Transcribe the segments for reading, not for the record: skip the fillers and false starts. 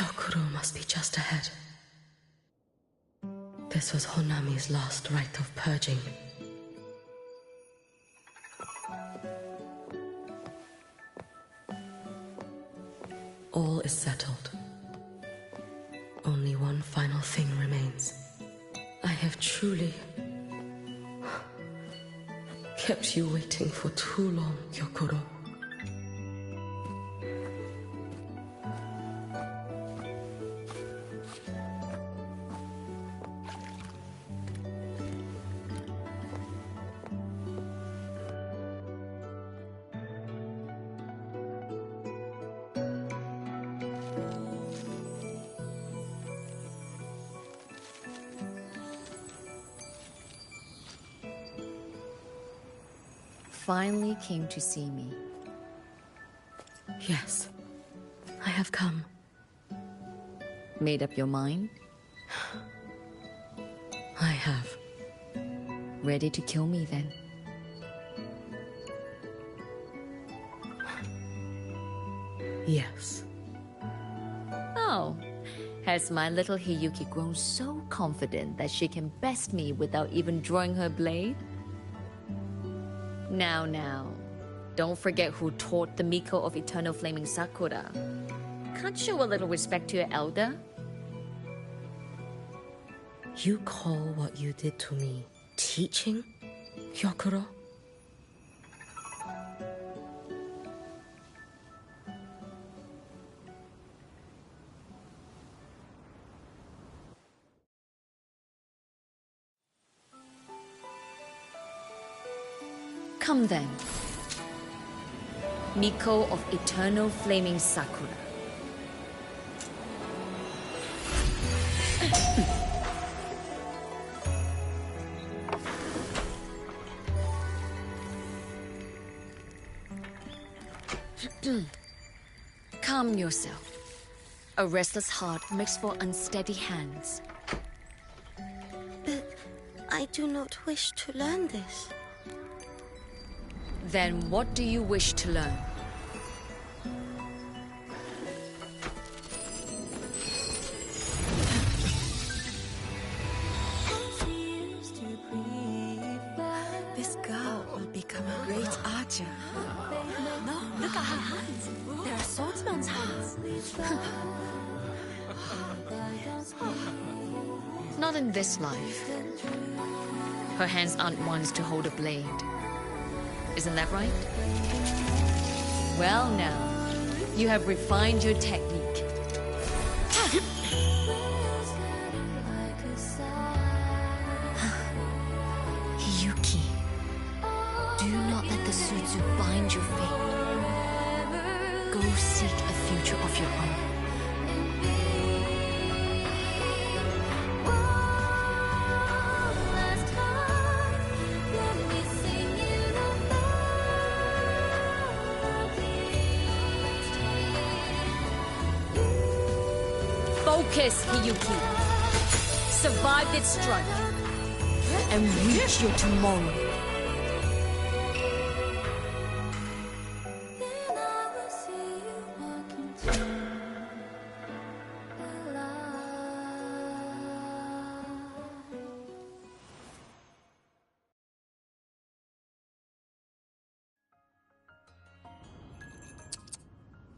Hyokuro must be just ahead. This was Honami's last rite of purging. All is settled. Only one final thing remains. I have truly kept you waiting for too long, Hyokuro. Finally came to see me. Yes, I have come. Made up your mind? I have. Ready to kill me then? Yes. Oh, has my little Hiyuki grown so confident that she can best me without even drawing her blade? Now, don't forget who taught the Miko of Eternal Flaming Sakura. Can't show a little respect to your elder? You call what you did to me teaching, Hyokuro? Come then. Miko of Eternal Flaming Sakura. Calm yourself. A restless heart makes for unsteady hands. But I do not wish to learn this. Then what do you wish to learn? This girl will become a great archer. No, look at her hands. There are swordsman's hands. Not in this life. Her hands aren't ones to hold a blade. Isn't that right? Well now, you have refined your technique. Hiyuki, do not let the Suzu bind your fate. Go seek a future of your own. Focus, Hiyuki. Survive its strike. And reach your tomorrow.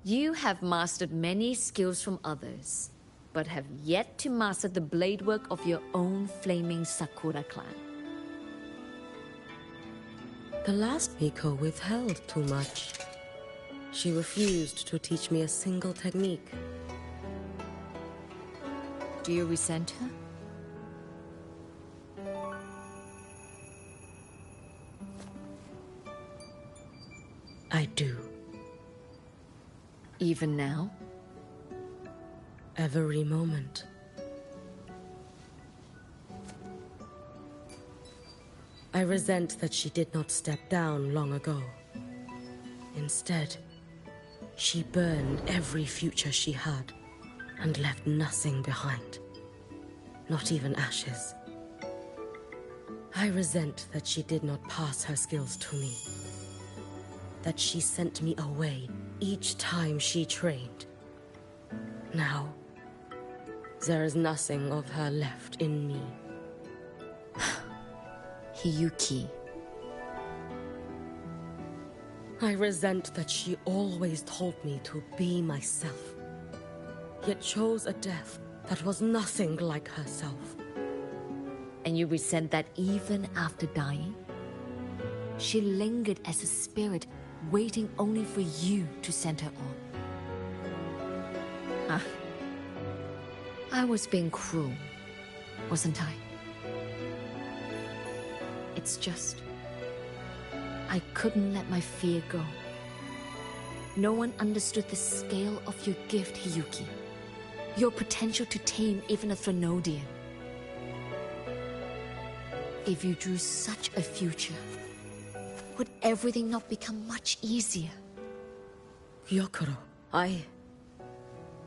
You have mastered many skills from others, but have yet to master the blade work of your own flaming Sakura clan. The last Miko withheld too much. She refused to teach me a single technique. Do you resent her? I do. Even now? Every moment. I resent that she did not step down long ago. Instead, she burned every future she had and left nothing behind. Not even ashes. I resent that she did not pass her skills to me. That she sent me away each time she trained. Now, There is nothing of her left in me. Hiyuki. I resent that she always told me to be myself, yet chose a death that was nothing like herself. And you resent that even after dying? She lingered as a spirit, waiting only for you to send her on. I was being cruel, wasn't I? It's just, I couldn't let my fear go. No one understood the scale of your gift, Hiyuki. Your potential to tame even a Threnodian. If you drew such a future, would everything not become much easier? Gyokuro,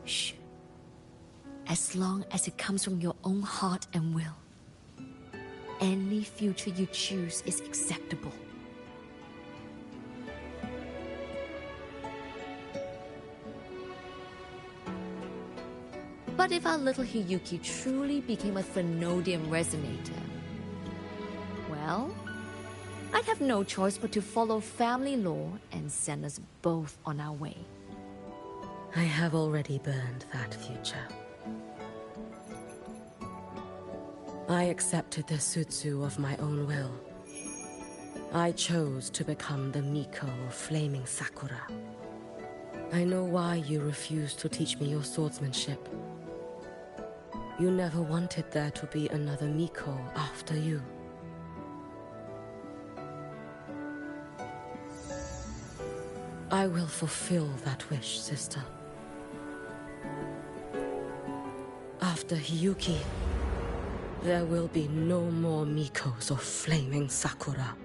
Shh. As long as it comes from your own heart and will, any future you choose is acceptable. But if our little Hiyuki truly became a Threnodian resonator, well, I'd have no choice but to follow family law and send us both on our way. I have already burned that future. I accepted the Sutsu of my own will. I chose to become the Miko of Flaming Sakura. I know why you refused to teach me your swordsmanship. You never wanted there to be another Miko after you. I will fulfill that wish, sister. After Hiyuki, there will be no more Mikos of Flaming Sakura.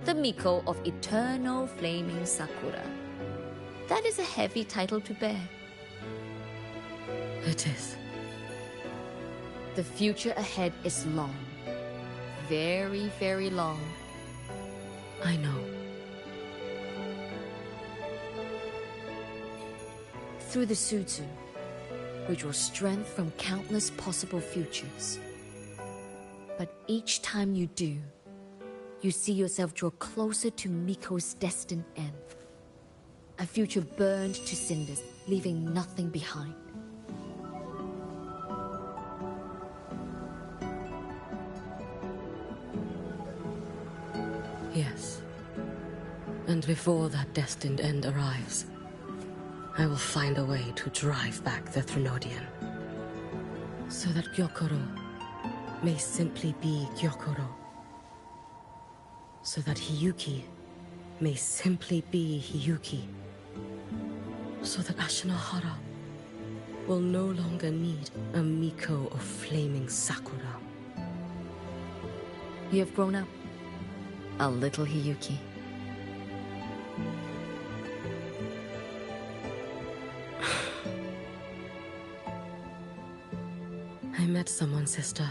The Miko of Eternal Flaming Sakura. That is a heavy title to bear. It is. The future ahead is long. Very, very long. I know. Through the Sutsu, we draw strength from countless possible futures. But each time you do, you see yourself draw closer to Miko's destined end. A future burned to cinders, leaving nothing behind. Yes. And before that destined end arrives, I will find a way to drive back the Threnodian, so that Gyokuro may simply be Gyokuro, so that Hiyuki may simply be Hiyuki, so that Ashinohara will no longer need a Miko of Flaming Sakura. You have grown up, a little Hiyuki. I met someone, sister.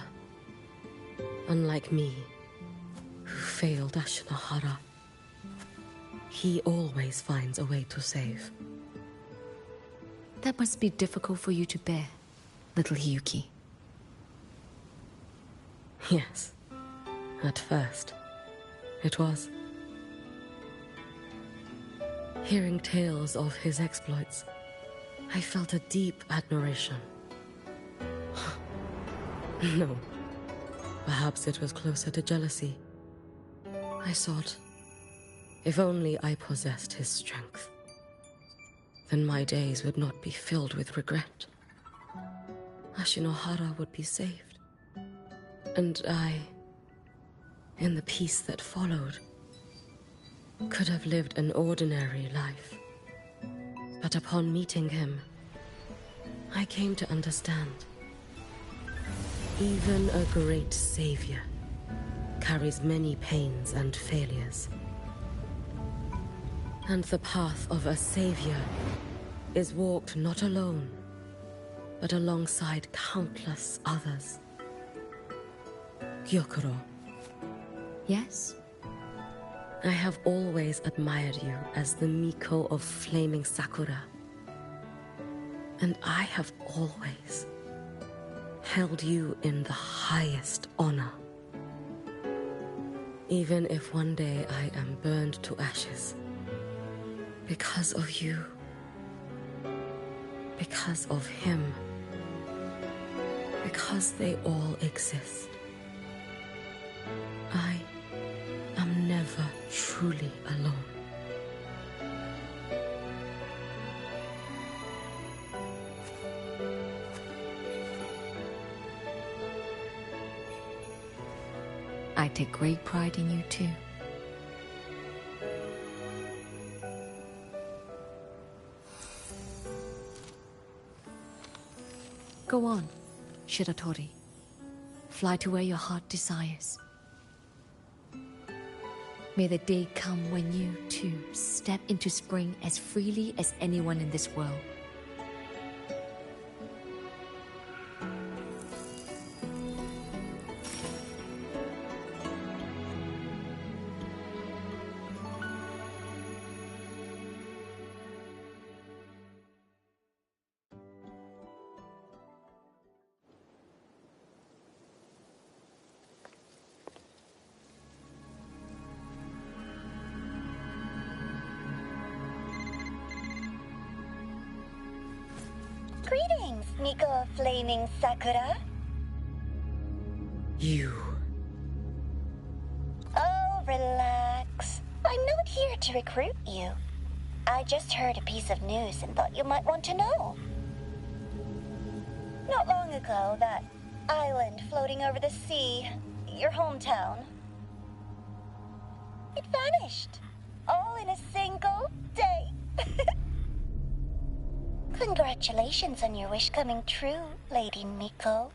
Unlike me, who failed Ashinohara. He always finds a way to save. That must be difficult for you to bear, little Hiyuki. Yes. At first, it was. Hearing tales of his exploits, I felt a deep admiration. No. Perhaps it was closer to jealousy. I thought, if only I possessed his strength, then my days would not be filled with regret. Ashinohara would be saved. And I, in the peace that followed, could have lived an ordinary life. But upon meeting him, I came to understand. Even a great savior carries many pains and failures. And the path of a savior is walked not alone, but alongside countless others. Gyokuro, Yes? I have always admired you as the Miko of Flaming Sakura. And I have always held you in the highest honor. Even if one day I am burned to ashes, because of you, because of him, because they all exist, I am never truly alone. I take great pride in you too. Go on, Shiratori. Fly to where your heart desires. May the day come when you, too, step into spring as freely as anyone in this world. Greetings, Miko of Flaming Sakura. You. Oh, relax. I'm not here to recruit you. I just heard a piece of news and thought you might want to know. Not long ago, that island floating over the sea, your hometown, it vanished. All in a single day. Congratulations on your wish coming true, Lady Miko.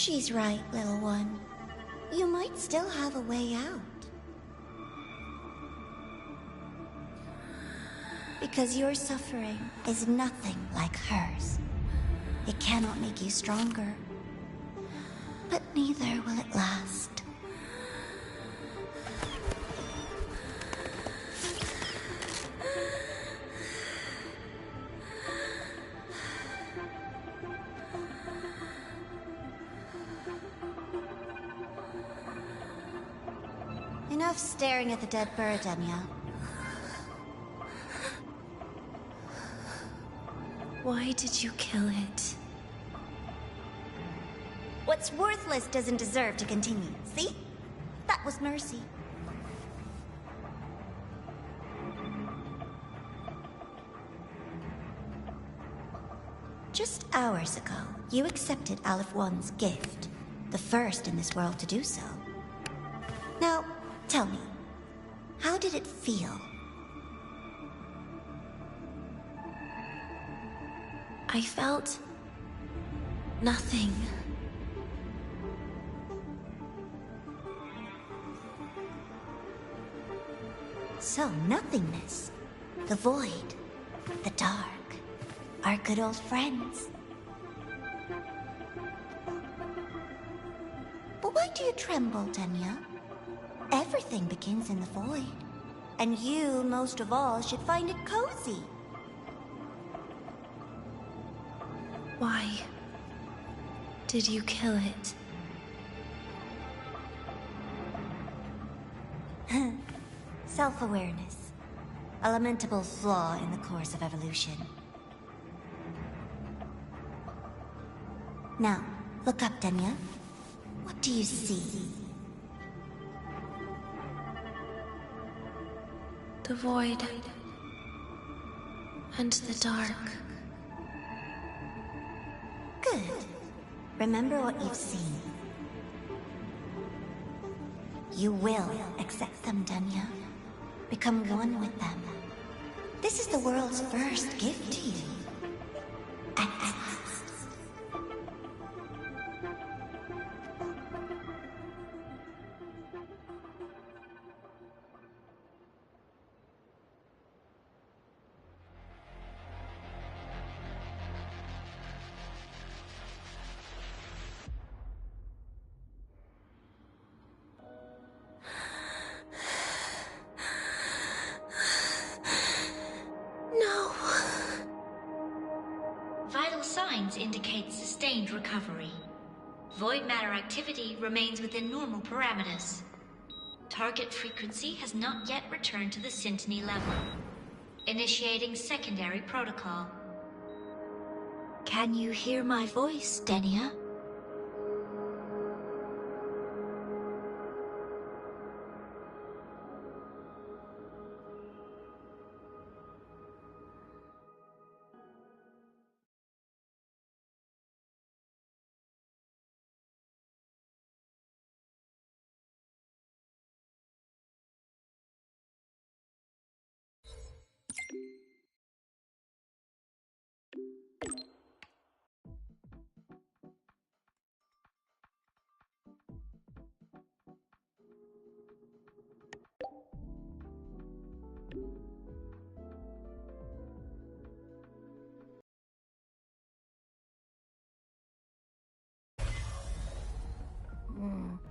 She's right, little one. You might still have a way out. Because your suffering is nothing like hers. It cannot make you stronger, but neither will it last. Enough staring at the dead bird, Enya. Why did you kill it? What's worthless doesn't deserve to continue. See? That was mercy. Just hours ago, you accepted Aleph One's gift, the first in this world to do so. Now, tell me, how did it feel? I felt nothing. So, nothingness, the void, the dark, our good old friends. But why do you tremble, Tenya? Everything begins in the void, and you, most of all, should find it cozy. Why did you kill it? Self-awareness. A lamentable flaw in the course of evolution. Now, look up, Tenya. What do you see? The void and the dark. Good. Remember what you've seen. You will accept them, Tenya. Become one with them. This is the world's first gift to you. At last. Vital signs indicate sustained recovery. Void matter activity remains within normal parameters. Target frequency has not yet returned to the Syntony level. Initiating secondary protocol. Can you hear my voice, Denia?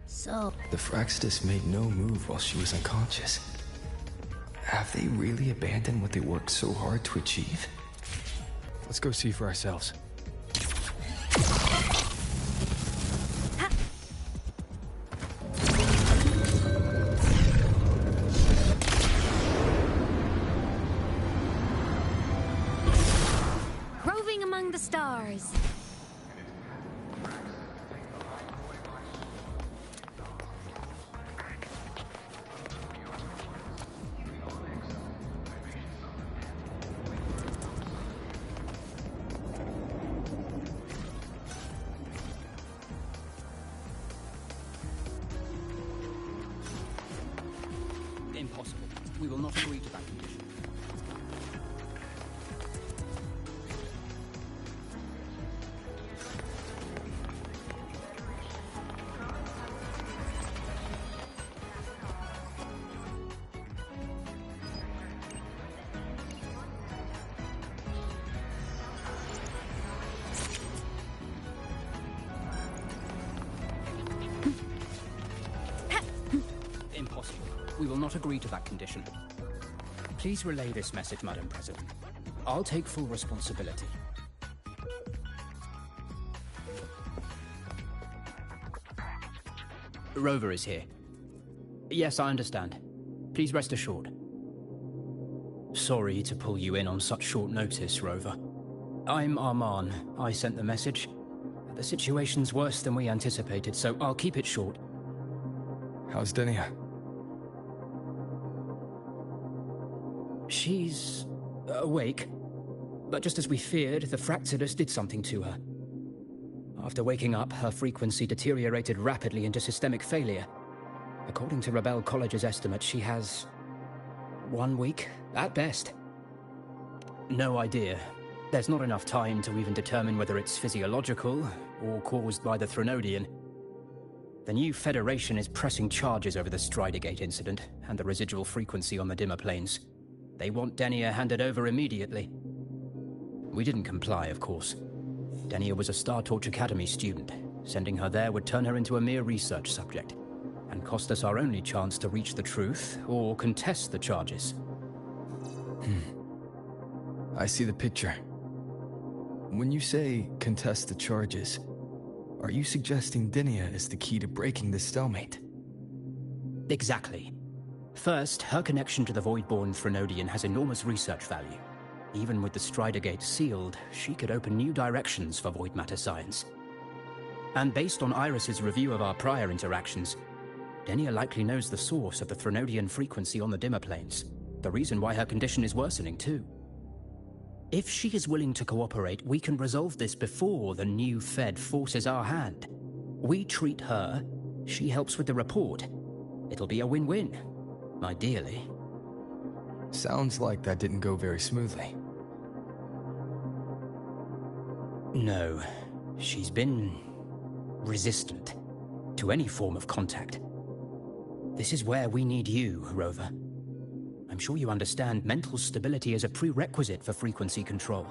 So, The Fraxidus made no move while she was unconscious. Have they really abandoned what they worked so hard to achieve? Let's go see for ourselves. roving among the stars. Impossible. We will not agree to that condition. will not agree to that condition. Please relay this message, Madam President. I'll take full responsibility. Rover is here. Yes, I understand. Please rest assured. Sorry to pull you in on such short notice, Rover. I'm Arman. I sent the message. The situation's worse than we anticipated, so I'll keep it short. How's Denia? She's awake. But just as we feared, the Fractidus did something to her. After waking up, her frequency deteriorated rapidly into systemic failure. According to Rebel College's estimate, she has 1 week, at best. No idea. There's not enough time to even determine whether it's physiological or caused by the Threnodian. The new Federation is pressing charges over the Stridergate incident and the residual frequency on the dimmer planes. They want Denia handed over immediately. We didn't comply, of course. Denia was a Star Torch Academy student. Sending her there would turn her into a mere research subject, and cost us our only chance to reach the truth or contest the charges. I see the picture. When you say contest the charges, are you suggesting Denia is the key to breaking this stalemate? Exactly. First, her connection to the Voidborn Threnodian has enormous research value. Even with the Stridergate sealed, she could open new directions for void matter science. And based on Iris's review of our prior interactions, Denia likely knows the source of the Threnodian frequency on the dimmer planes, the reason why her condition is worsening too. If she is willing to cooperate, we can resolve this before the new Fed forces our hand. We treat her, she helps with the report. It'll be a win-win, ideally. Sounds like that didn't go very smoothly. No, she's been resistant to any form of contact. This is where we need you, Rover. I'm sure you understand mental stability is a prerequisite for frequency control.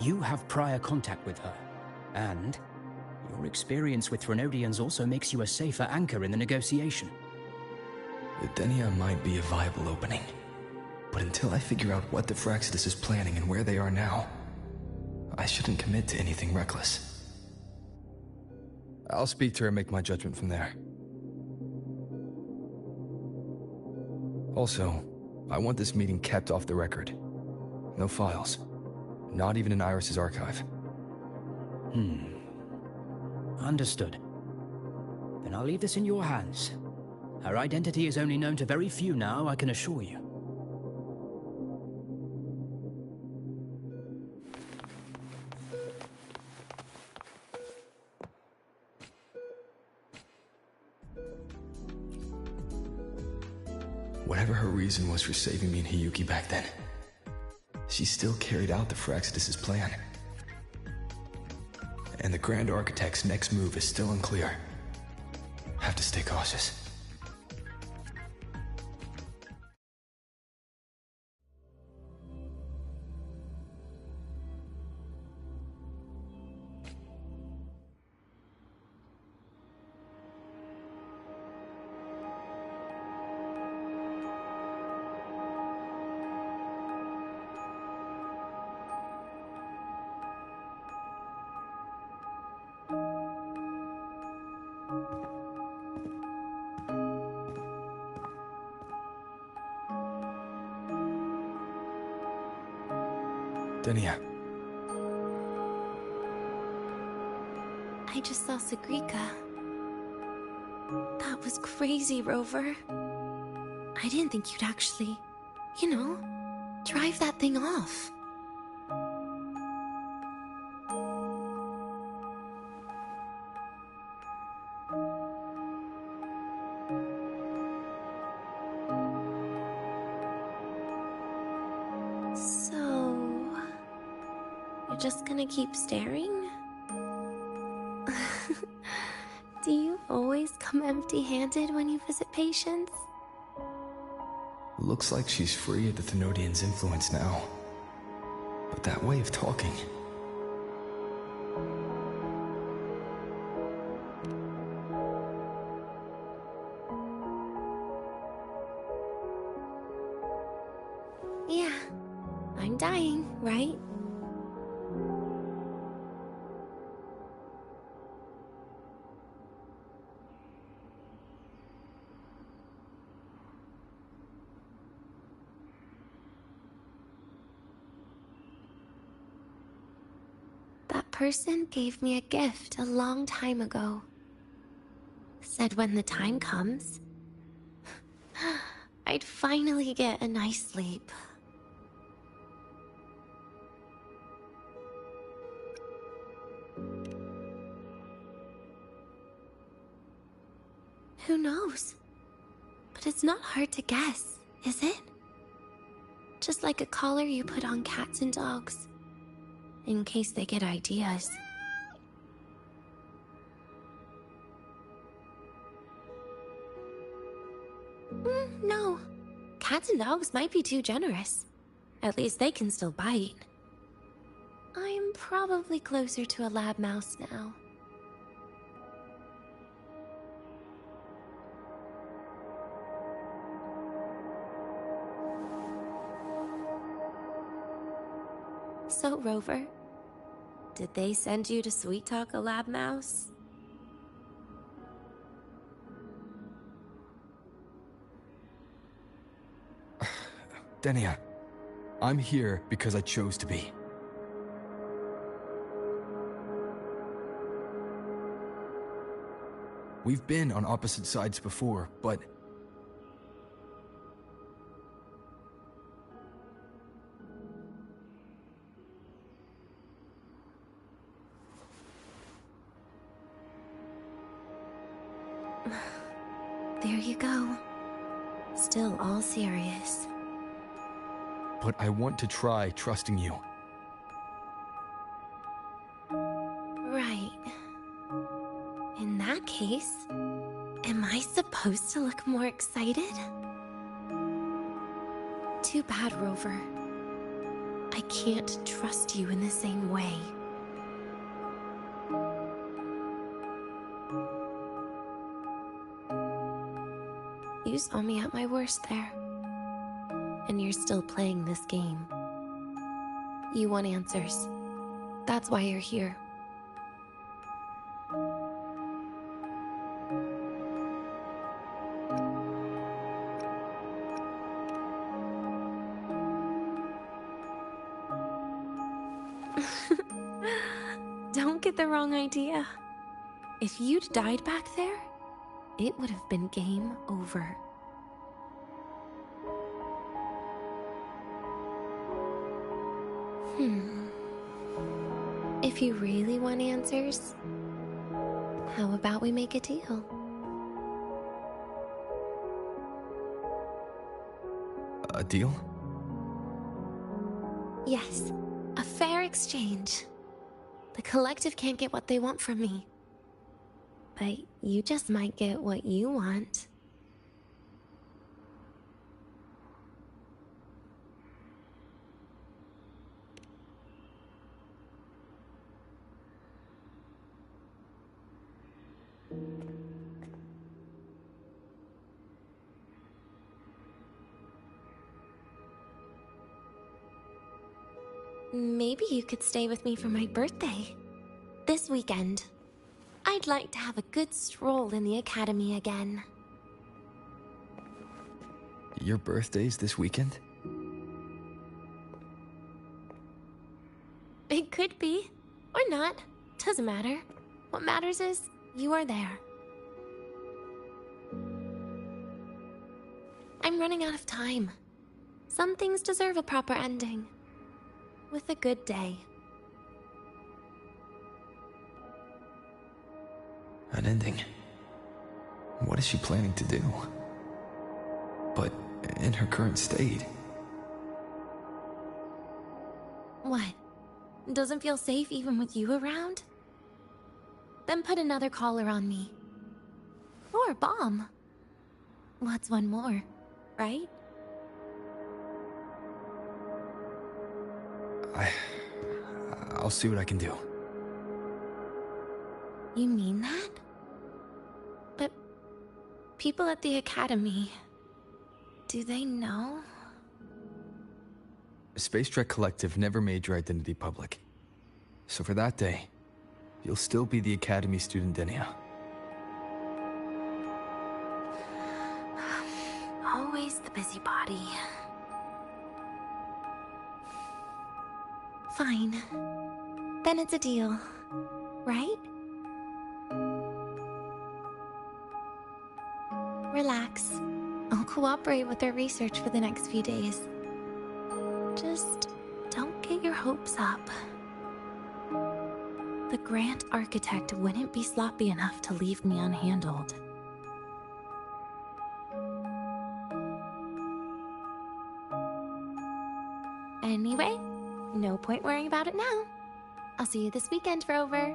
You have prior contact with her, and your experience with Threnodians also makes you a safer anchor in the negotiation. The Denia might be a viable opening, but until I figure out what the Fractidus is planning and where they are now, I shouldn't commit to anything reckless. I'll speak to her and make my judgment from there. Also, I want this meeting kept off the record. No files. Not even in Iris's archive. Understood. Then I'll leave this in your hands. Her identity is only known to very few now, I can assure you. Whatever her reason was for saving me and Hiyuki back then, she still carried out the Fractidus' plan. And the Grand Architect's next move is still unclear. Have to stay cautious. Denia. I just saw Sagrika. That was crazy, Rover. I didn't think you'd actually, drive that thing off. Just gonna keep staring? Do you always come empty-handed when you visit patients? Looks like she's free of the Thenodian's influence now. But that way of talking... Yeah, I'm dying, right? That person gave me a gift a long time ago. Said when the time comes, I'd finally get a nice sleep. Who knows? But it's not hard to guess, is it? Just like a collar you put on cats and dogs, in case they get ideas. No. Cats and dogs might be too generous. At least they can still bite. I'm probably closer to a lab mouse now. So, Rover, did they send you to sweet talk a lab mouse? Denia, I'm here because I chose to be. We've been on opposite sides before, but... There you go. Still all serious. But I want to try trusting you. Right. In that case, am I supposed to look more excited? Too bad, Rover. I can't trust you in the same way. You saw me at my worst there. And you're still playing this game. You want answers. That's why you're here. Don't get the wrong idea. If you'd died back there, it would have been game over. If you really want answers, how about we make a deal? A deal? Yes, a fair exchange. The collective can't get what they want from me. But you just might get what you want. Maybe you could stay with me for my birthday. This weekend. I'd like to have a good stroll in the academy again. Your birthday's this weekend? It could be. Or not. Doesn't matter. What matters is, you are there. I'm running out of time. Some things deserve a proper ending. With a good day. An ending? What is she planning to do? But in her current state... What? Doesn't feel safe even with you around? Then put another collar on me. Or a bomb. What's one more, right? I'll see what I can do. You mean that? But people at the academy, do they know? Space Trek Collective never made your identity public. So for that day, you'll still be the Academy student Denia. Always the busybody. Fine. Then it's a deal, right? Relax. I'll cooperate with their research for the next few days. Just don't get your hopes up. The Grant Architect wouldn't be sloppy enough to leave me unhandled. Anyway, no point worrying about it now. I'll see you this weekend, Rover.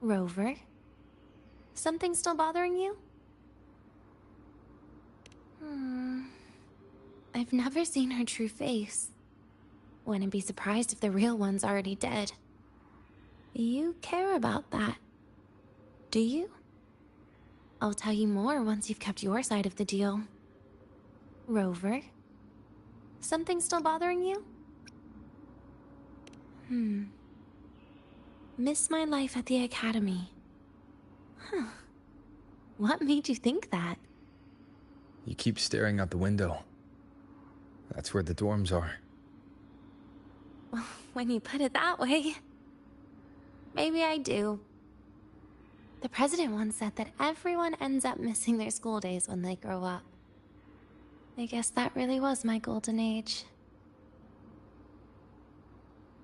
Rover? Something still bothering you? I've never seen her true face. Wouldn't be surprised if the real one's already dead. You care about that, do you? I'll tell you more once you've kept your side of the deal. Rover? Something still bothering you? Miss my life at the Academy. Huh. What made you think that? You keep staring out the window. That's where the dorms are. Well, when you put it that way, maybe I do. The president once said that everyone ends up missing their school days when they grow up. I guess that really was my golden age.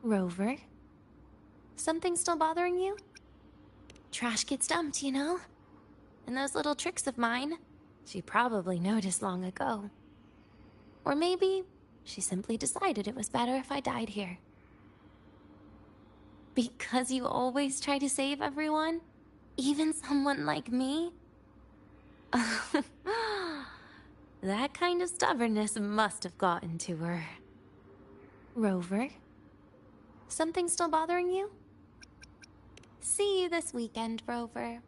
Rover? Something still bothering you? Trash gets dumped, you know? And those little tricks of mine, she probably noticed long ago. Or maybe she simply decided it was better if I died here. Because you always try to save everyone? Even someone like me? That kind of stubbornness must have gotten to her. Rover? Something still bothering you? See you this weekend, Rover.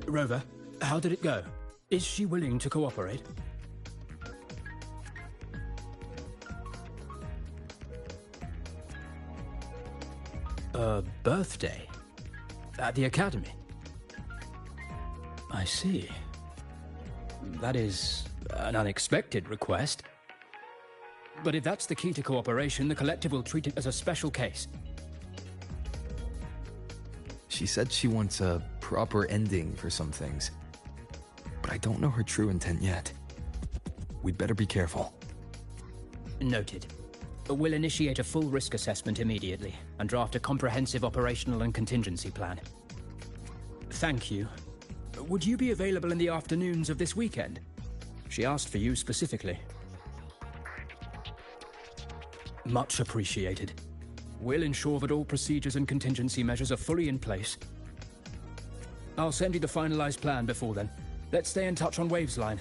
Rover, how did it go? Is she willing to cooperate? A birthday? At the Academy? I see. That is an unexpected request. But if that's the key to cooperation, the Collective will treat it as a special case. She said she wants a proper ending for some things. But I don't know her true intent yet. We'd better be careful. Noted. We'll initiate a full risk assessment immediately and draft a comprehensive operational and contingency plan. Thank you. Would you be available in the afternoons of this weekend? She asked for you specifically. Much appreciated. We'll ensure that all procedures and contingency measures are fully in place. I'll send you the finalized plan before then. Let's stay in touch on Waves Line.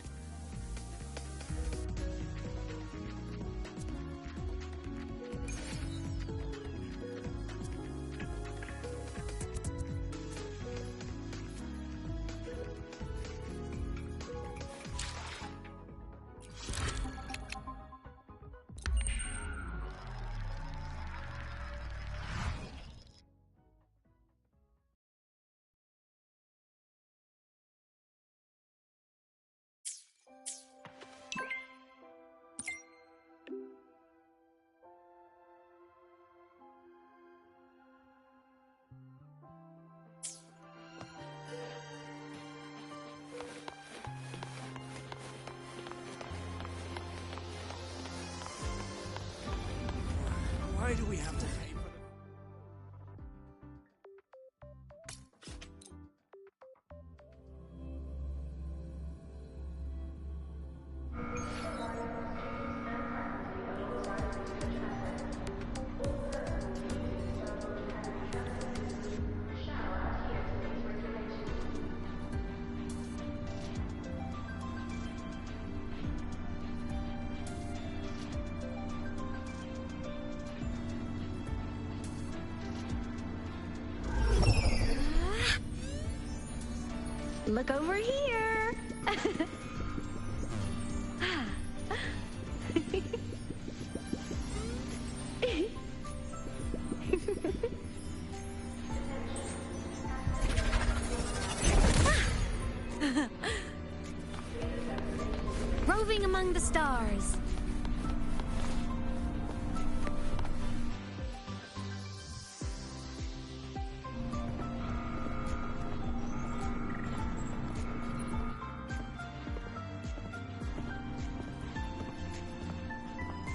Why do we have to pay for them? Look over here. Roving among the stars.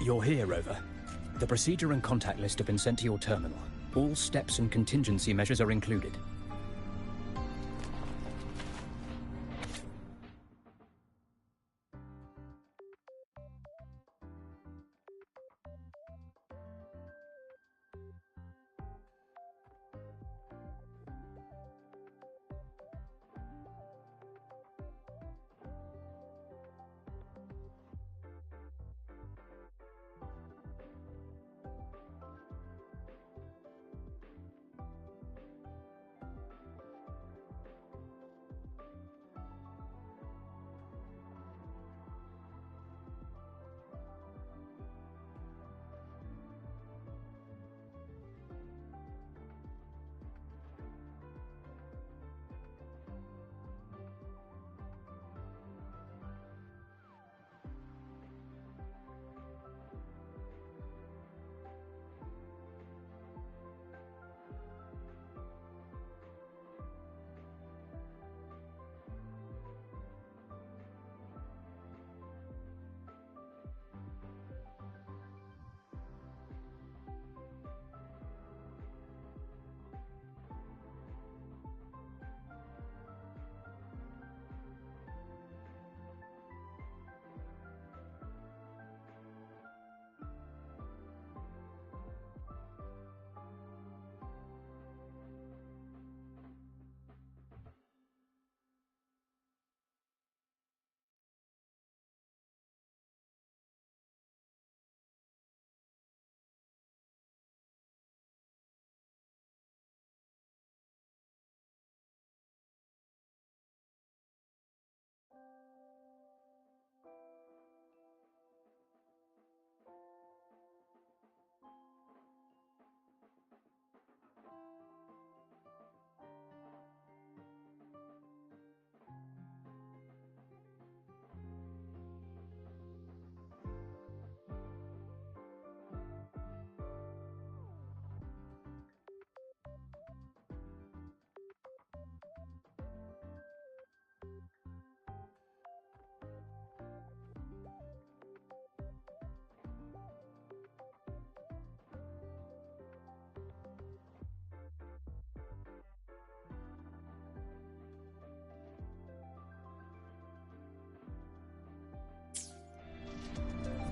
You're here, Rover. The procedure and contact list have been sent to your terminal. All steps and contingency measures are included.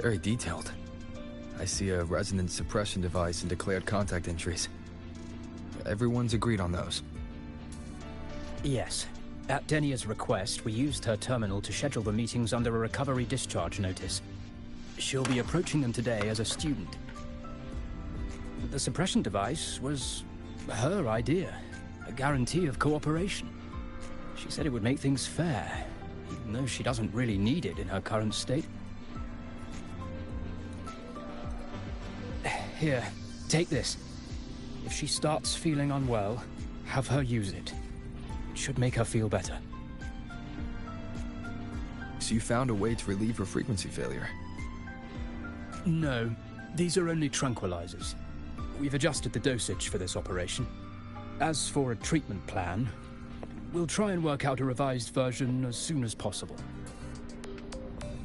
Very detailed. I see a resonance suppression device and declared contact entries. Everyone's agreed on those. Yes. At Denia's request, we used her terminal to schedule the meetings under a recovery discharge notice. She'll be approaching them today as a student. The suppression device was her idea, a guarantee of cooperation. She said it would make things fair, even though she doesn't really need it in her current state. Here, take this. If she starts feeling unwell, have her use it. It should make her feel better. So you found a way to relieve her frequency failure? No, these are only tranquilizers. We've adjusted the dosage for this operation. As for a treatment plan, we'll try and work out a revised version as soon as possible.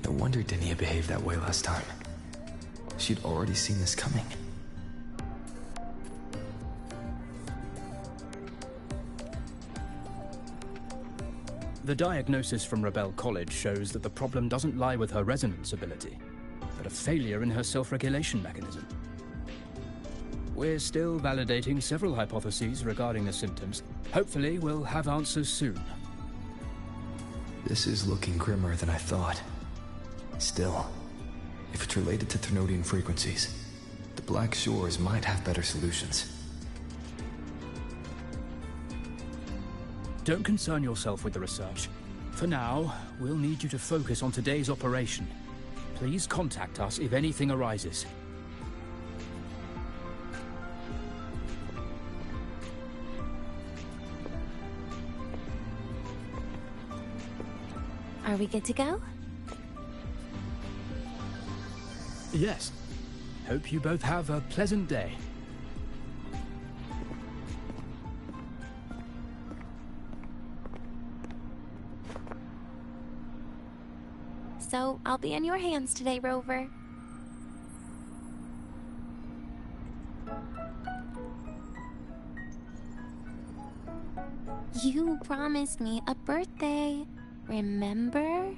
No wonder Denia behaved that way last time. She'd already seen this coming. The diagnosis from Rebel College shows that the problem doesn't lie with her resonance ability, but a failure in her self-regulation mechanism. We're still validating several hypotheses regarding the symptoms. Hopefully, we'll have answers soon. This is looking grimmer than I thought. Still, if it's related to Thernoidian frequencies, the Black Shores might have better solutions. Don't concern yourself with the research. For now, we'll need you to focus on today's operation. Please contact us if anything arises. Are we good to go? Yes. Hope you both have a pleasant day. So, I'll be in your hands today, Rover. You promised me a birthday, remember?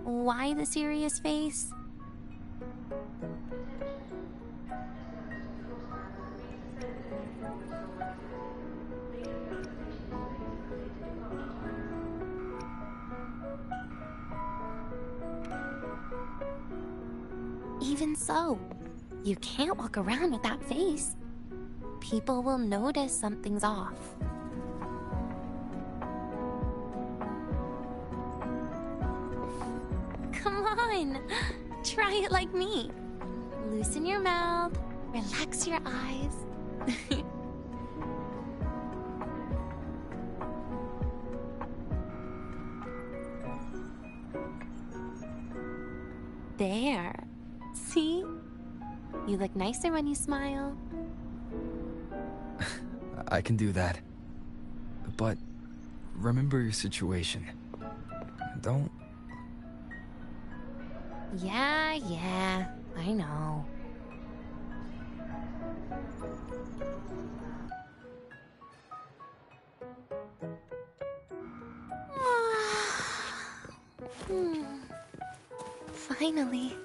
Why the serious face? Even so, you can't walk around with that face. People will notice something's off. Come on, try it like me. Loosen your mouth, relax your eyes. There. See? You look nicer when you smile. I can do that. But remember your situation. Don't... Yeah, I know. Finally,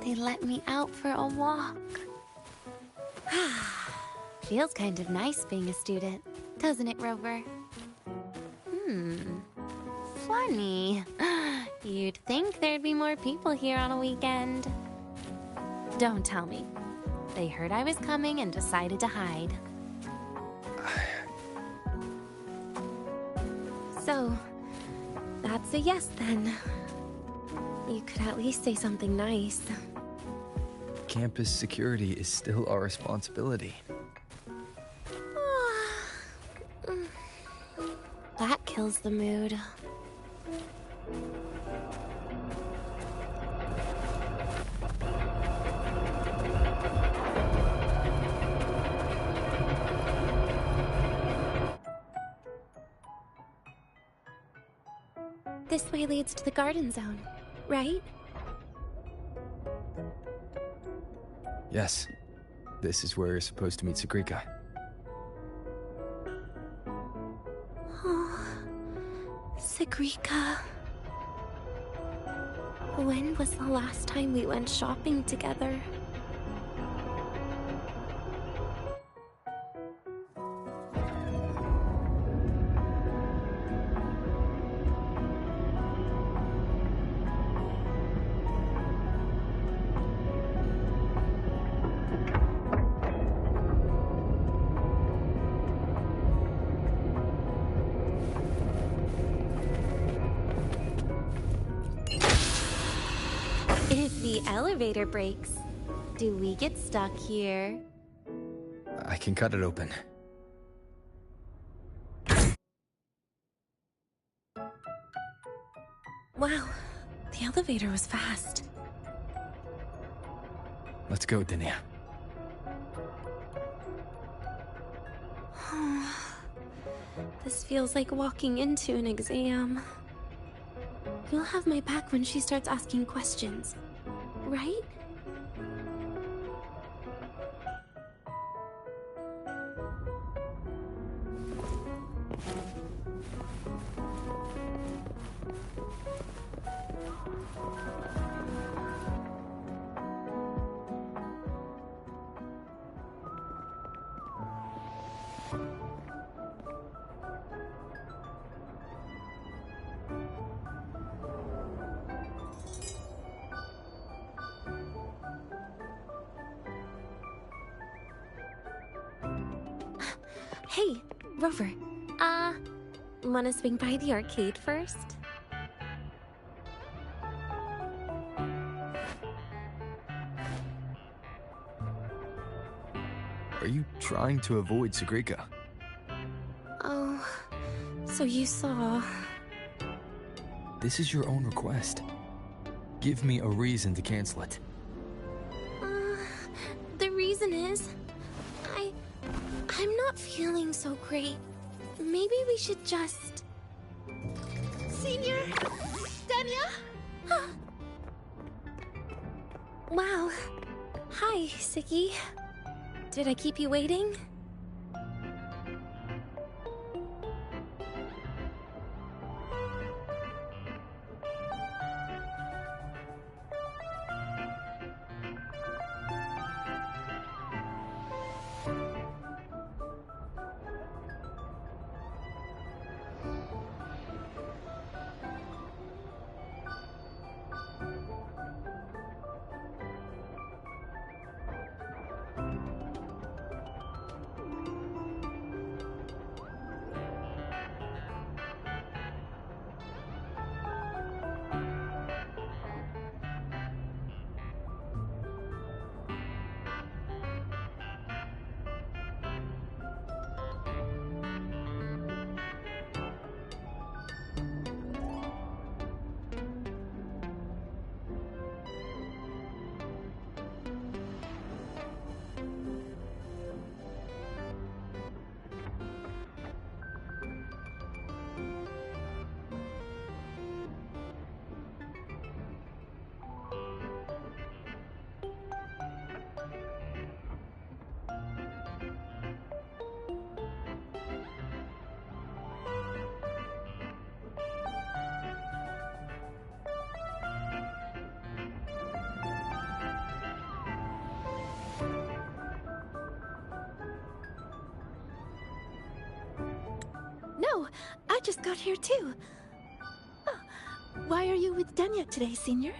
they let me out for a walk. Feels kind of nice being a student, doesn't it, Rover? Funny. You'd think there'd be more people here on a weekend. Don't tell me. They heard I was coming and decided to hide. So, that's a yes then. You could at least say something nice. Campus security is still our responsibility. That kills the mood. This way leads to the garden zone, right? Yes. This is where you're supposed to meet Sagrika. Oh, Sagrika. When was the last time we went shopping together? If the elevator breaks, do we get stuck here? I can cut it open. Wow, the elevator was fast. Let's go, Dinia. This feels like walking into an exam. You'll have my back when she starts asking questions, right? Hey, Rover. Wanna swing by the arcade first? Are you trying to avoid Sagrika? Oh, so you saw... This is your own request. Give me a reason to cancel it. The reason is... I'm not feeling so great. Maybe we should just... Senior! Danya! Wow. Hi, Siki. Did I keep you waiting? No, I just got here too. Oh, why are you with Danya today, Senior?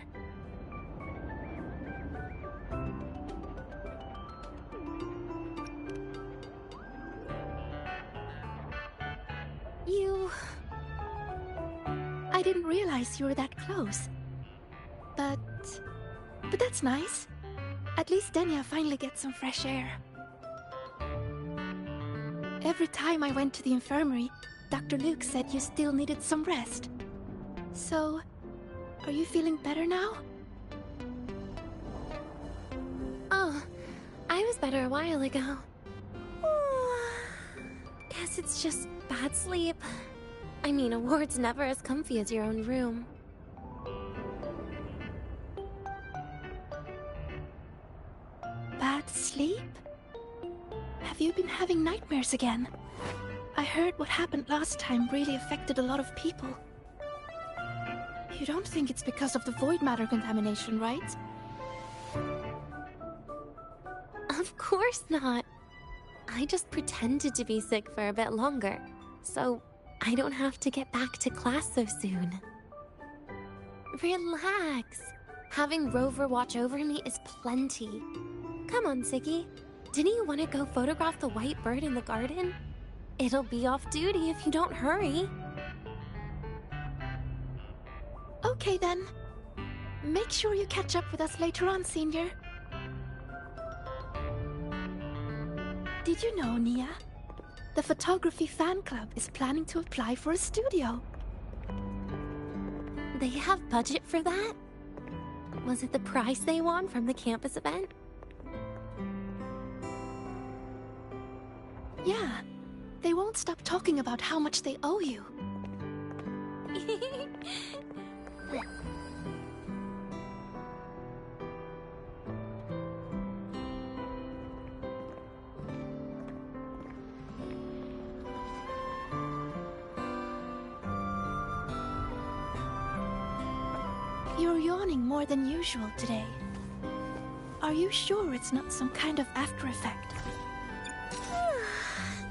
I didn't realize you were that close. But that's nice. At least Danya finally gets some fresh air. Every time I went to the infirmary, Dr. Luke said you still needed some rest. So, are you feeling better now? Oh, I was better a while ago. Guess it's just bad sleep. I mean, a ward's never as comfy as your own room. Bad sleep? Have you been having nightmares again? I heard what happened last time really affected a lot of people. You don't think it's because of the void matter contamination, right? Of course not. I just pretended to be sick for a bit longer, so I don't have to get back to class so soon. Relax. Having Rover watch over me is plenty. Come on, Siggy. Didn't you want to go photograph the white bird in the garden? It'll be off duty if you don't hurry. Okay then. Make sure you catch up with us later on, Senior. Did you know, Nia? The photography fan club is planning to apply for a studio. They have budget for that? Was it the prize they won from the campus event? Yeah. They won't stop talking about how much they owe you. You're yawning more than usual today. Are you sure it's not some kind of after effect?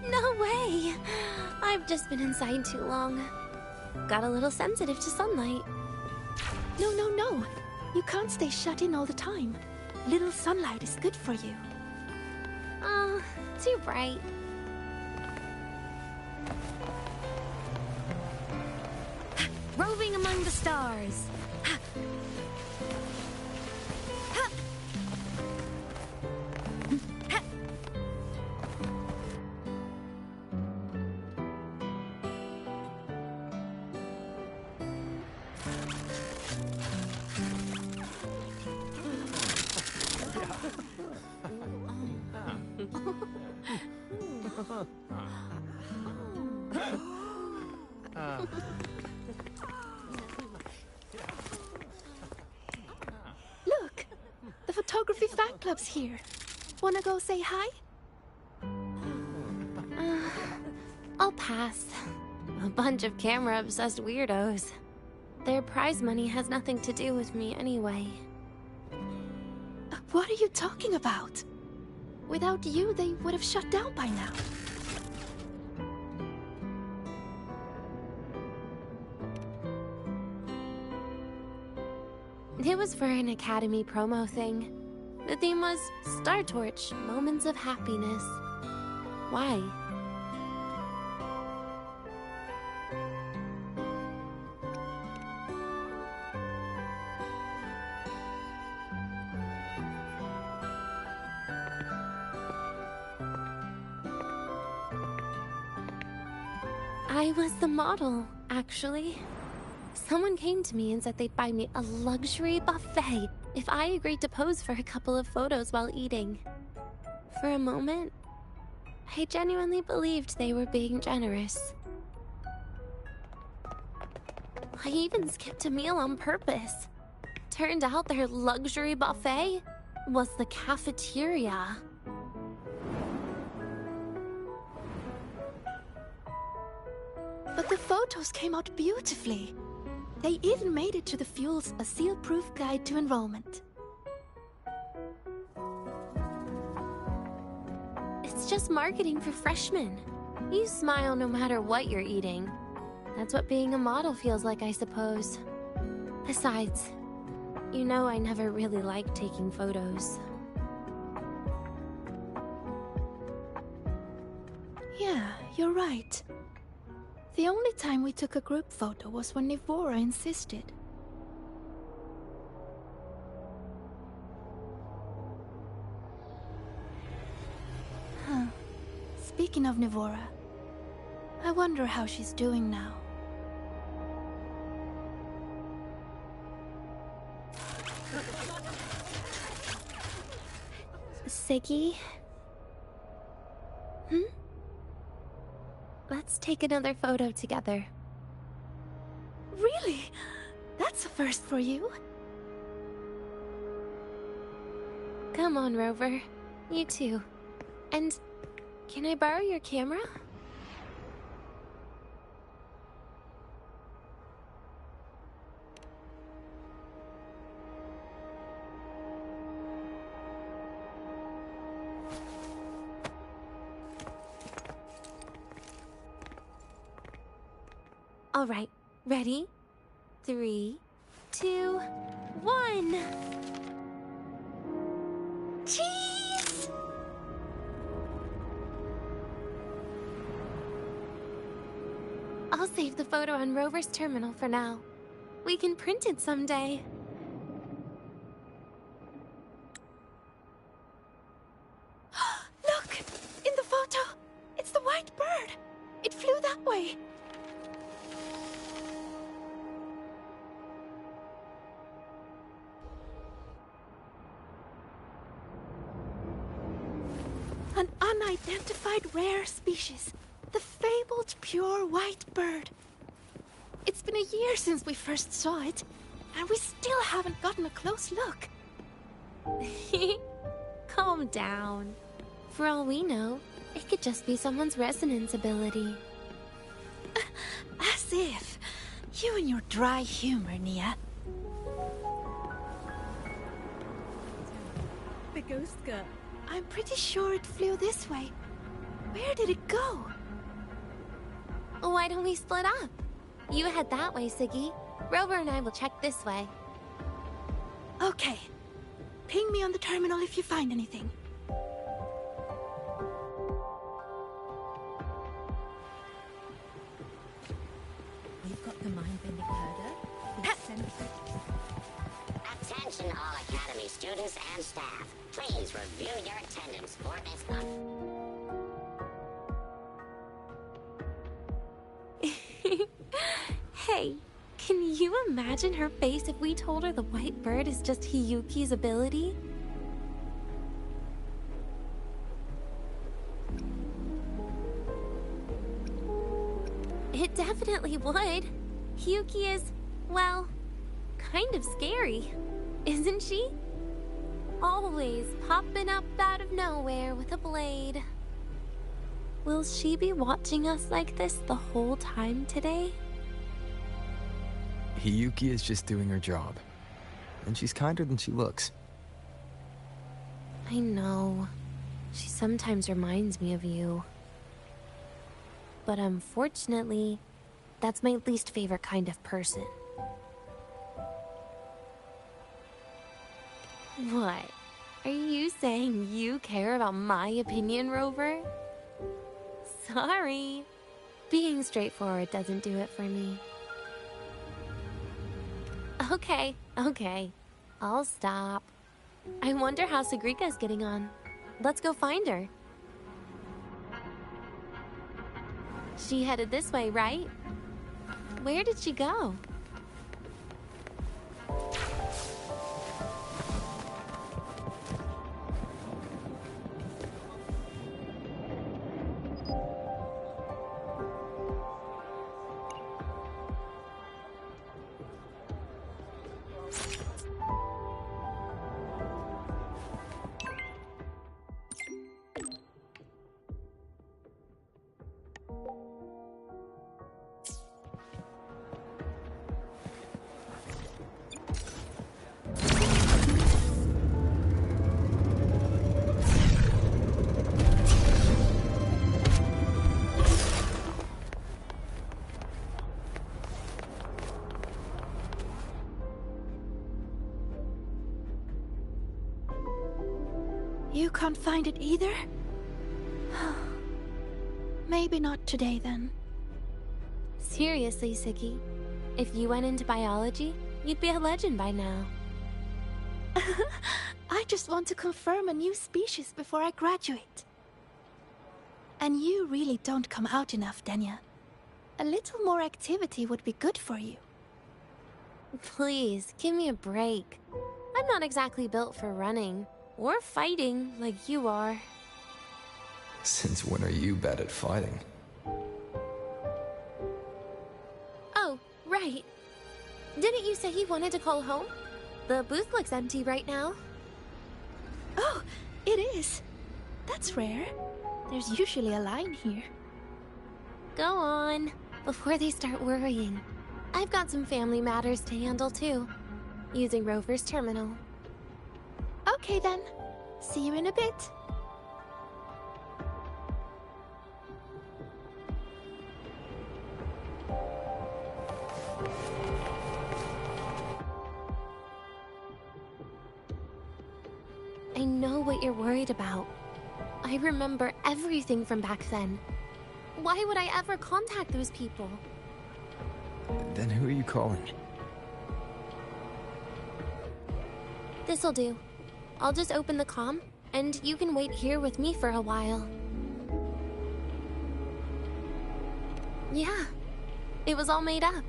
No way! I've just been inside too long. Got a little sensitive to sunlight. No, no, no. You can't stay shut in all the time. Little sunlight is good for you. Oh, too bright. Roving among the stars. Look! The photography fan club's here. Wanna go say hi? I'll pass. A bunch of camera-obsessed weirdos. Their prize money has nothing to do with me anyway. What are you talking about? Without you, they would have shut down by now. It was for an Academy promo thing. The theme was Star Torch, Moments of Happiness. Why? I was the model, actually. Someone came to me and said they'd buy me a luxury buffet if I agreed to pose for a couple of photos while eating. For a moment, I genuinely believed they were being generous. I even skipped a meal on purpose. Turned out their luxury buffet was the cafeteria. But the photos came out beautifully. They even made it to the Fuel's A Seal-Proof Guide to Enrollment. It's just marketing for freshmen. You smile no matter what you're eating. That's what being a model feels like, I suppose. Besides, you know I never really liked taking photos. Yeah, you're right. The only time we took a group photo was when Nivora insisted. Huh. Speaking of Nivora, I wonder how she's doing now. Siggy? Let's take another photo together. Really? That's a first for you. Come on, Rover. You too. And can I borrow your camera? All right, ready? 3, 2, 1. Cheese! I'll save the photo on Rover's terminal for now. We can print it someday. Look! In the photo! It's the white bird! It flew that way! An unidentified rare species. The fabled pure white bird. It's been a year since we first saw it, and we still haven't gotten a close look. Calm down. For all we know, it could just be someone's resonance ability. As if. You and your dry humor, Nia. ghost got? I'm pretty sure it flew this way. Where did it go? Why don't we split up? You head that way, Siggy. Rover and I will check this way. Okay. Ping me on the terminal if you find anything. We've got the mind-bending herder, the eccentric... Attention all Academy students and staff. Please review your attendance for this month. Hey, can you imagine her face if we told her the white bird is just Hiyuki's ability? It definitely would. Hiyuki is, well, kind of scary, isn't she? Always popping up out of nowhere with a blade. Will she be watching us like this the whole time today? Hiyuki is just doing her job. And she's kinder than she looks. I know. She sometimes reminds me of you. But unfortunately, that's my least favorite kind of person. What? Are you saying you care about my opinion, Rover? Sorry. Being straightforward doesn't do it for me. Okay. I'll stop. I wonder how Sagrika's getting on. Let's go find her. She headed this way, right? Where did she go? You can't find it either? Maybe not today, then. Seriously, Siggy. If you went into biology, you'd be a legend by now. I just want to confirm a new species before I graduate. And you really don't come out enough, Denya. A little more activity would be good for you. Please, give me a break. I'm not exactly built for running. Or fighting, like you are. Since when are you bad at fighting? Oh, right. Didn't you say you wanted to call home? The booth looks empty right now. Oh, it is. That's rare. There's usually a line here. Go on, before they start worrying. I've got some family matters to handle too, using Rover's terminal. Okay then. See you in a bit. I know what you're worried about. I remember everything from back then. Why would I ever contact those people? Then who are you calling? This'll do. I'll just open the comm, and you can wait here with me for a while. Yeah, it was all made up,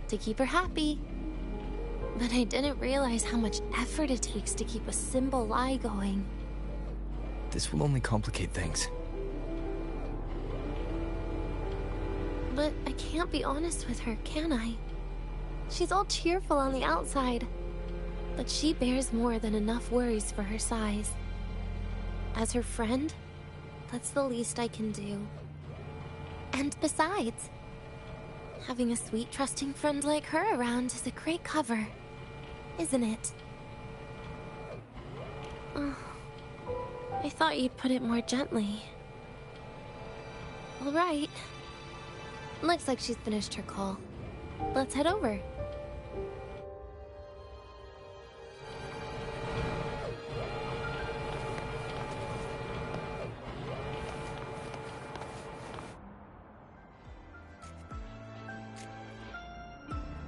to keep her happy. But I didn't realize how much effort it takes to keep a simple lie going. This will only complicate things. But I can't be honest with her, can I? She's all cheerful on the outside. But she bears more than enough worries for her size. As her friend, that's the least I can do. And besides, having a sweet, trusting friend like her around is a great cover, isn't it? I thought you'd put it more gently. All right. Looks like she's finished her call. Let's head over.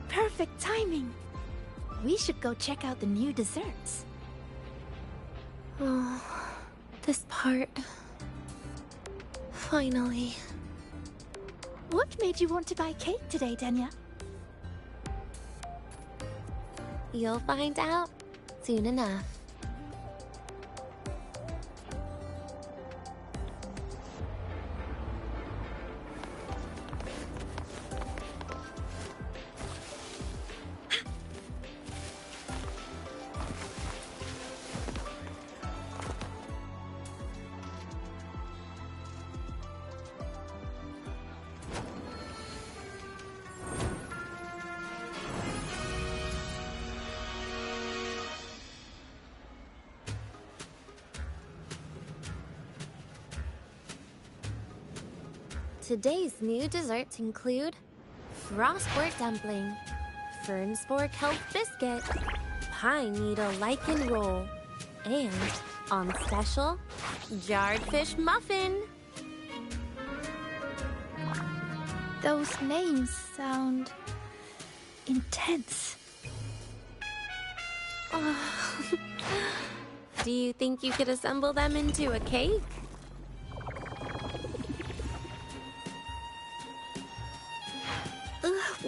Perfect timing. We should go check out the new desserts. Oh, this part. Finally. What made you want to buy cake today, Denya? You'll find out soon enough. Today's new desserts include frostwork dumpling, fern spore kelp biscuit, pine needle lichen roll, and, on special, jarred fish muffin. Those names sound intense. Do you think you could assemble them into a cake?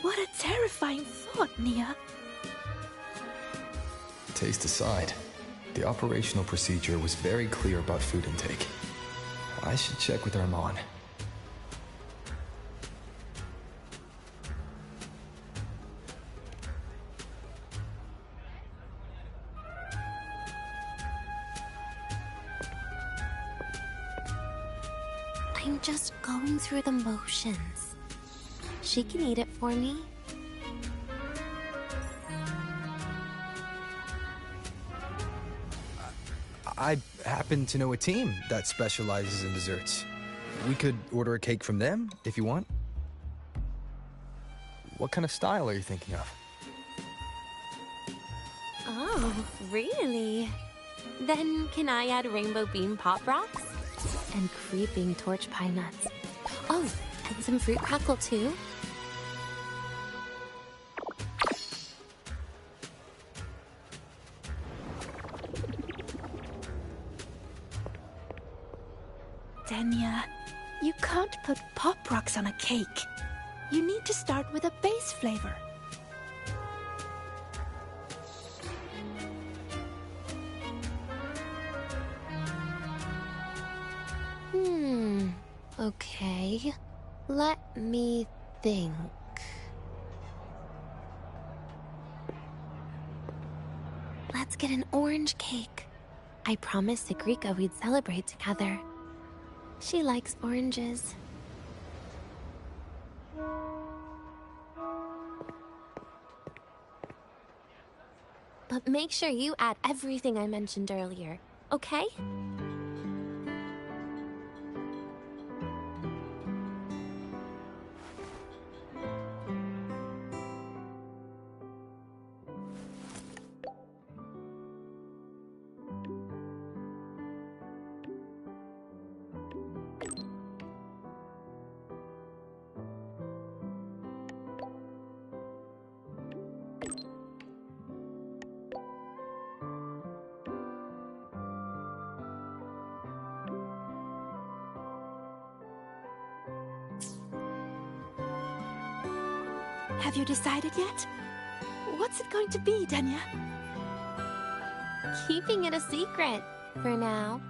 What a terrifying thought, Nia. Taste aside, the operational procedure was very clear about food intake. I should check with Armand. I'm just going through the motions. She can eat it for me. I happen to know a team that specializes in desserts. We could order a cake from them, if you want. What kind of style are you thinking of? Oh, really? Then can I add rainbow bean pop rocks? And creeping torch pine nuts. Oh, and some fruit crackle too? Denya, you can't put pop rocks on a cake. You need to start with a base flavor. Okay. Let me think. Let's get an orange cake. I promised Sigrika we'd celebrate together. She likes oranges. But make sure you add everything I mentioned earlier, okay? Have you decided yet? What's it going to be, Denya? Keeping it a secret for now.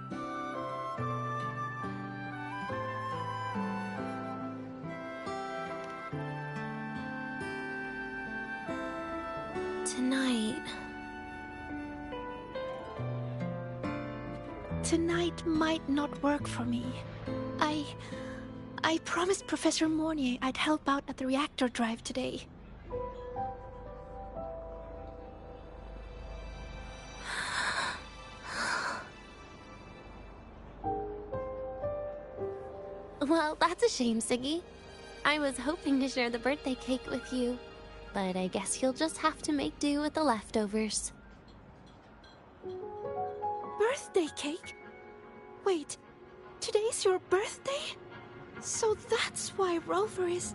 Tonight might not work for me. I promised Professor Mornier I'd help out at the reactor drive today. Well, that's a shame, Siggy. I was hoping to share the birthday cake with you, but I guess you'll just have to make do with the leftovers. Birthday cake? Wait, today's your birthday? So that's why Rover is...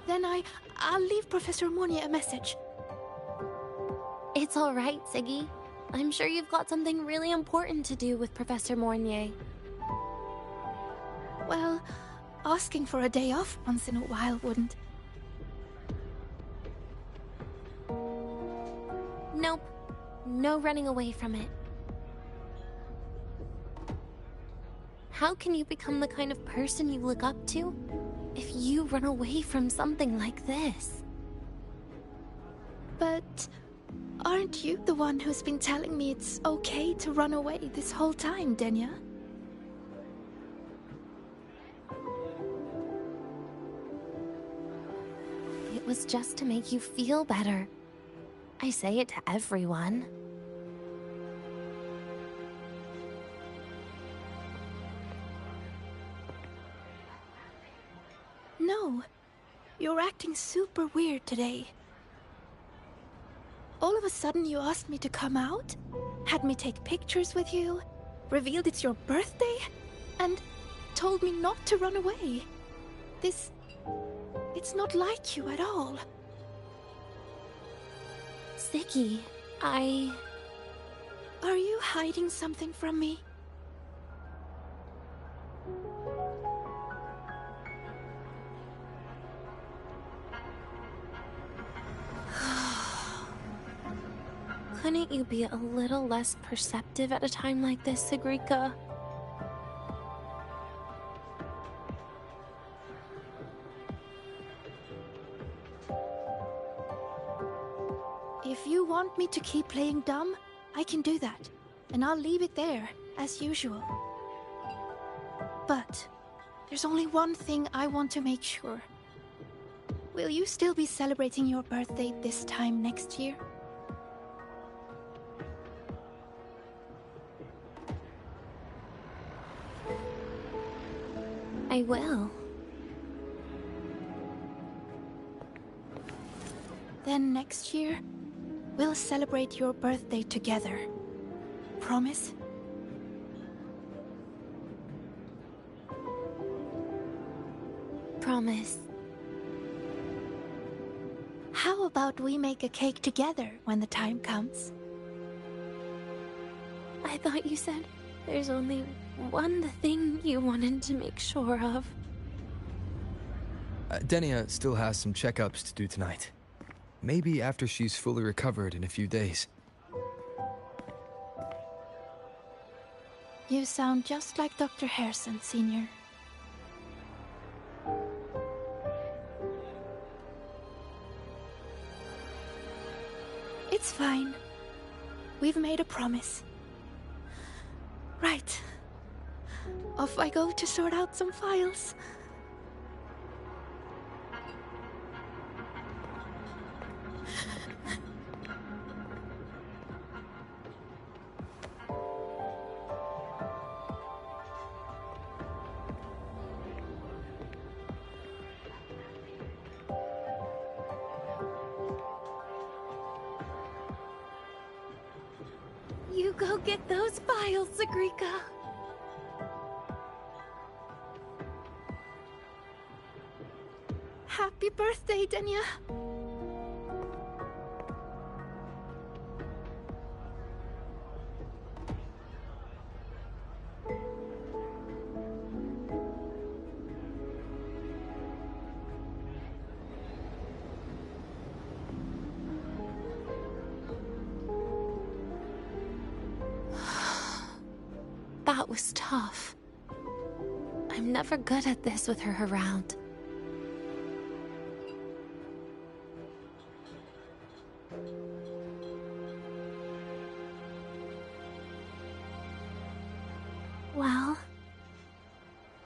Then I'll leave Professor Monia a message. It's all right, Siggy. I'm sure you've got something really important to do with Professor Mornier. Well, asking for a day off once in a while wouldn't. Nope. No running away from it. How can you become the kind of person you look up to if you run away from something like this? But aren't you the one who's been telling me it's okay to run away this whole time, Denya? It was just to make you feel better. I say it to everyone. No, you're acting super weird today. All of a sudden you asked me to come out, had me take pictures with you, revealed it's your birthday, and told me not to run away. It's not like you at all. Siggy, Are you hiding something from me? Couldn't you be a little less perceptive at a time like this, Sigrika? If you want me to keep playing dumb, I can do that, and I'll leave it there, as usual. But there's only one thing I want to make sure. Will you still be celebrating your birthday this time next year? I will. Then next year, we'll celebrate your birthday together. Promise? Promise. How about we make a cake together when the time comes? I thought you said there's only one thing you wanted to make sure of. Denia still has some checkups to do tonight. Maybe after she's fully recovered in a few days. You sound just like Dr. Harrison, Senior. It's fine. We've made a promise. Right. Off I go to sort out some files. You go get those files, Sigrika. Happy birthday, Denya. That was tough. I'm never good at this with her around. Well,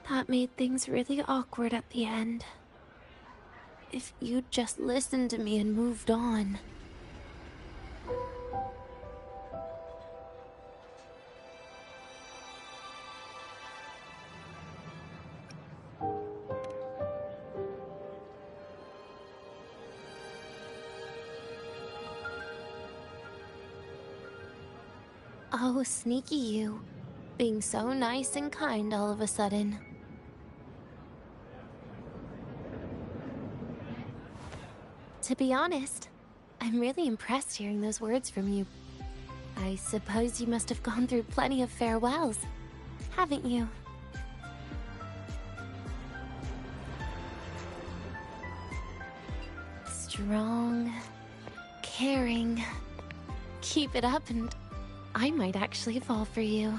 that made things really awkward at the end. if you'd just listened to me and moved on. Oh, sneaky you. Being so nice and kind all of a sudden. To be honest, I'm really impressed hearing those words from you. I suppose you must have gone through plenty of farewells, haven't you? Strong, caring. Keep it up and I might actually fall for you.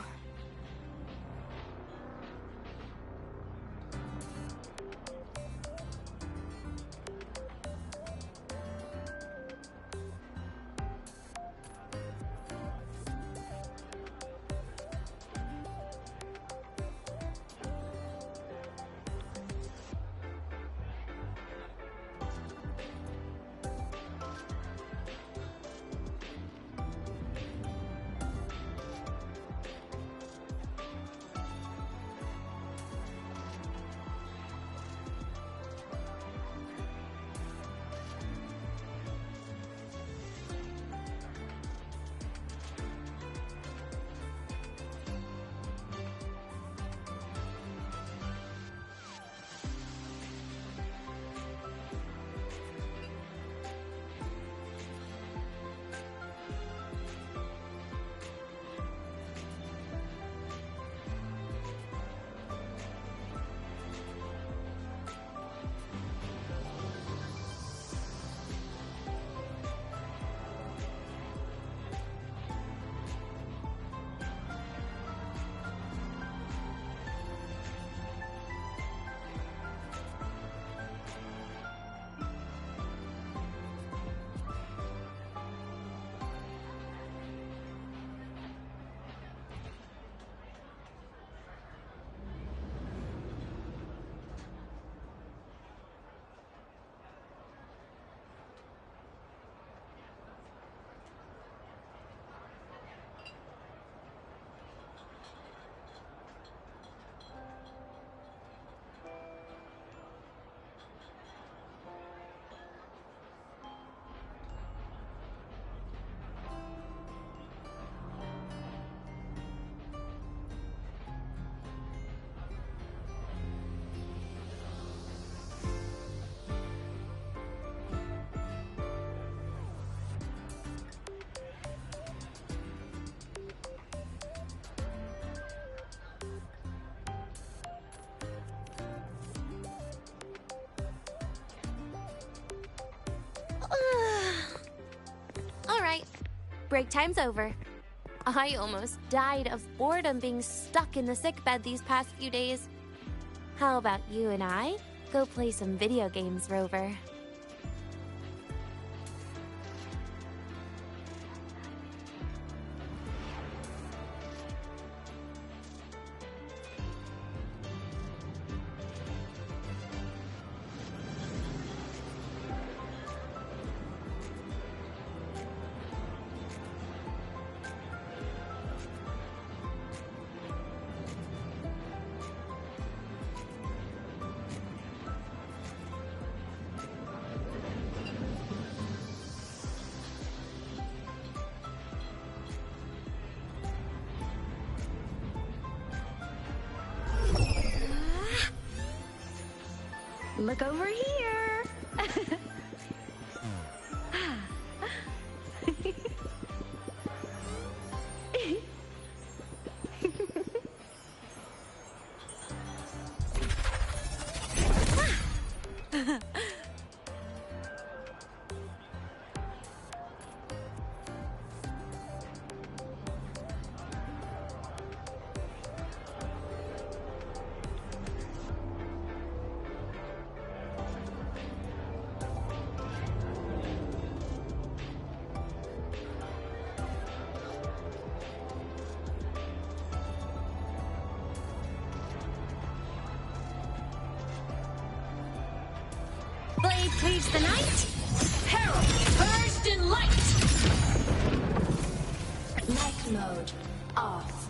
Alright, break time's over. I almost died of boredom being stuck in the sickbed these past few days. How about you and I go play some video games, Rover? Look over here! cleaves the night. Herald, purged in light. Night mode off.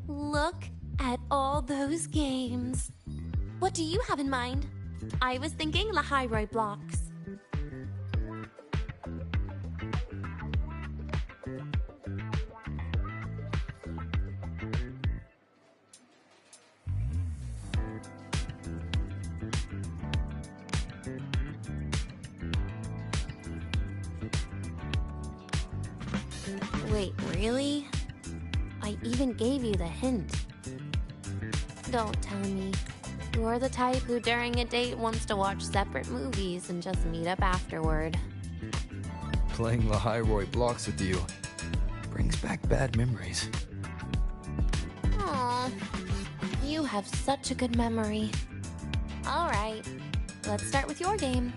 Look at all those games. What do you have in mind? I was thinking Lahiroi blocks. Wait, really? I even gave you the hint. Don't tell me. You're the type who during a date wants to watch separate movies and just meet up afterward. Playing Lahiroi blocks with you brings back bad memories. Aw, you have such a good memory. All right, let's start with your game.